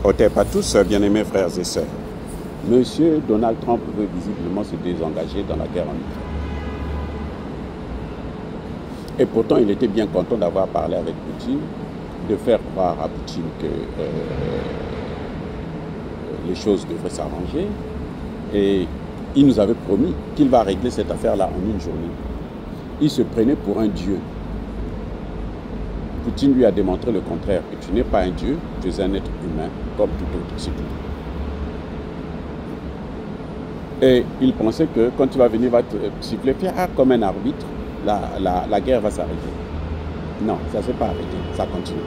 Otep à tous, bien-aimés frères et sœurs. Monsieur Donald Trump veut visiblement se désengager dans la guerre en Ukraine. Et pourtant, il était bien content d'avoir parlé avec Poutine, de faire croire à Poutine que les choses devraient s'arranger. Et il nous avait promis qu'il va régler cette affaire-là en une journée. Il se prenait pour un dieu. Poutine lui a démontré le contraire, que tu n'es pas un dieu, tu es un être humain, comme tout autre, c'est tout. Et il pensait que quand tu vas venir, va te siffler comme un arbitre, la guerre va s'arrêter. Non, ça ne s'est pas arrêté, ça continue.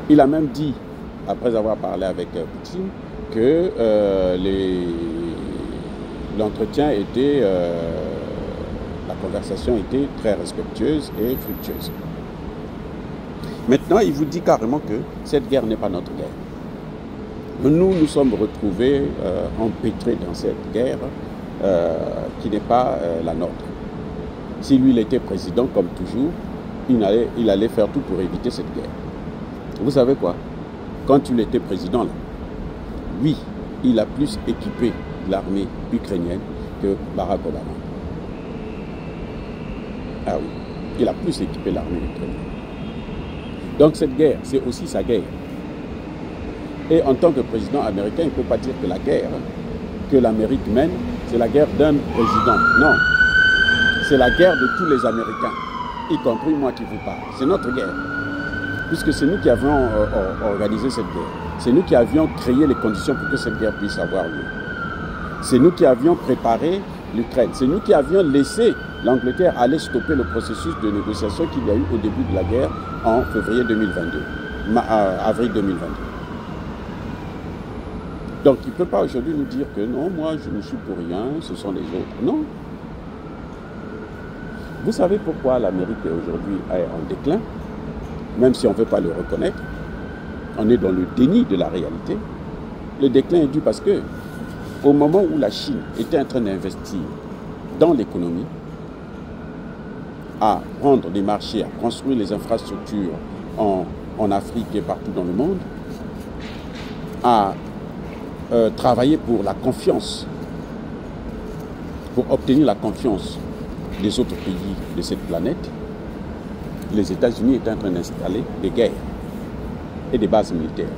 Il a même dit, après avoir parlé avec Poutine, que l'entretien était, la conversation était très respectueuse et fructueuse. Maintenant, il vous dit carrément que cette guerre n'est pas notre guerre. Nous sommes retrouvés empêtrés dans cette guerre qui n'est pas la nôtre. Si lui, il était président, comme toujours, il allait faire tout pour éviter cette guerre. Vous savez quoi? Quand il était président, là, oui, il a plus équipé l'armée ukrainienne que Barack Obama. Ah oui, il a plus équipé l'armée ukrainienne. Donc cette guerre, c'est aussi sa guerre. Et en tant que président américain, il ne peut pas dire que la guerre que l'Amérique mène, c'est la guerre d'un président. Non, c'est la guerre de tous les Américains, y compris moi qui vous parle. C'est notre guerre. Puisque c'est nous qui avions organisé cette guerre. C'est nous qui avions créé les conditions pour que cette guerre puisse avoir lieu. C'est nous qui avions préparé l'Ukraine. C'est nous qui avions laissé l'Angleterre aller stopper le processus de négociation qu'il y a eu au début de la guerre en février 2022, avril 2022. Donc il ne peut pas aujourd'hui nous dire que non, moi je ne suis pour rien, ce sont les autres. Non. Vous savez pourquoi l'Amérique aujourd'hui est en déclin? Même si on ne veut pas le reconnaître, on est dans le déni de la réalité. Le déclin est dû parce que au moment où la Chine était en train d'investir dans l'économie, à prendre des marchés, à construire les infrastructures en Afrique et partout dans le monde, à travailler pour la confiance, pour obtenir la confiance des autres pays de cette planète, les États-Unis étaient en train d'installer des guerres et des bases militaires.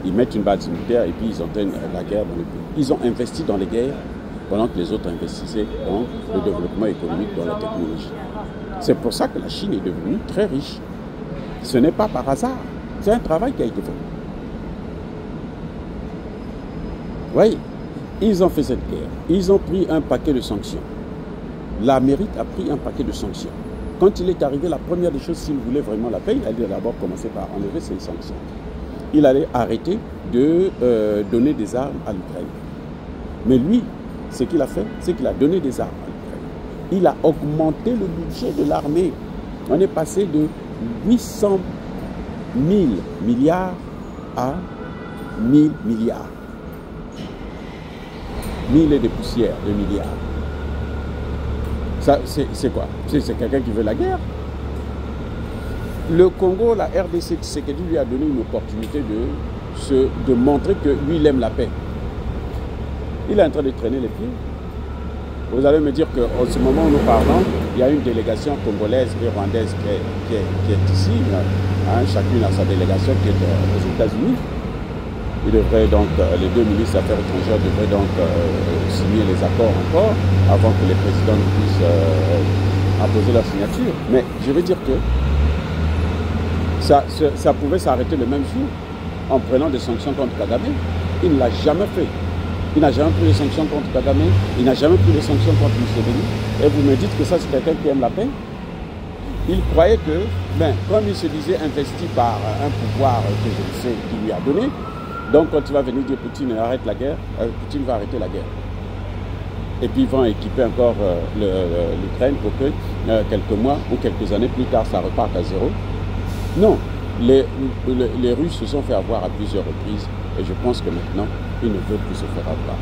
Ils mettent une base militaire et puis ils entraînent la guerre dans le pays. Ils ont investi dans les guerres pendant que les autres investissaient dans le développement économique, dans la technologie. C'est pour ça que la Chine est devenue très riche. Ce n'est pas par hasard. C'est un travail qui a été fait. Oui, ils ont fait cette guerre. Ils ont pris un paquet de sanctions. L'Amérique a pris un paquet de sanctions. Quand il est arrivé, la première des choses, s'il voulait vraiment la paix, il allait d'abord commencer par enlever ces sanctions. Il allait arrêter de donner des armes à l'Ukraine. Mais lui, ce qu'il a fait, c'est qu'il a donné des armes à l'Ukraine. Il a augmenté le budget de l'armée. On est passé de 800 000 milliards à 1000 milliards. 1000 et des poussières de milliards. Ça, c'est quoi? C'est quelqu'un qui veut la guerre. Le Congo, la RDC, Tshisekedi lui a donné une opportunité de montrer que lui, il aime la paix. Il est en train de traîner les pieds. Vous allez me dire qu'en ce moment où nous parlons, il y a une délégation congolaise et rwandaise qui est ici. Hein, chacune a sa délégation qui est aux États-Unis. Il devrait donc, les deux ministres des Affaires étrangères devraient donc signer les accords encore avant que les présidents puissent apposer leur signature. Mais je veux dire que ça pouvait s'arrêter le même jour en prenant des sanctions contre Kagame. Il ne l'a jamais fait. Il n'a jamais pris les sanctions contre Kagame. Il n'a jamais pris les sanctions contre Museveni. Et vous me dites que ça, c'est quelqu'un qui aime la paix? Il croyait que, comme il se disait investi par un pouvoir que je ne sais qui lui a donné, donc quand tu vas venir dire Poutine arrête la guerre, Poutine va arrêter la guerre. Et puis ils vont équiper encore l'Ukraine pour que quelques mois ou quelques années plus tard, ça reparte à zéro. Non, les Russes se sont fait avoir à plusieurs reprises et je pense que maintenant, ils ne veulent plus se faire avoir.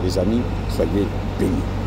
Les amis, soyez bénis.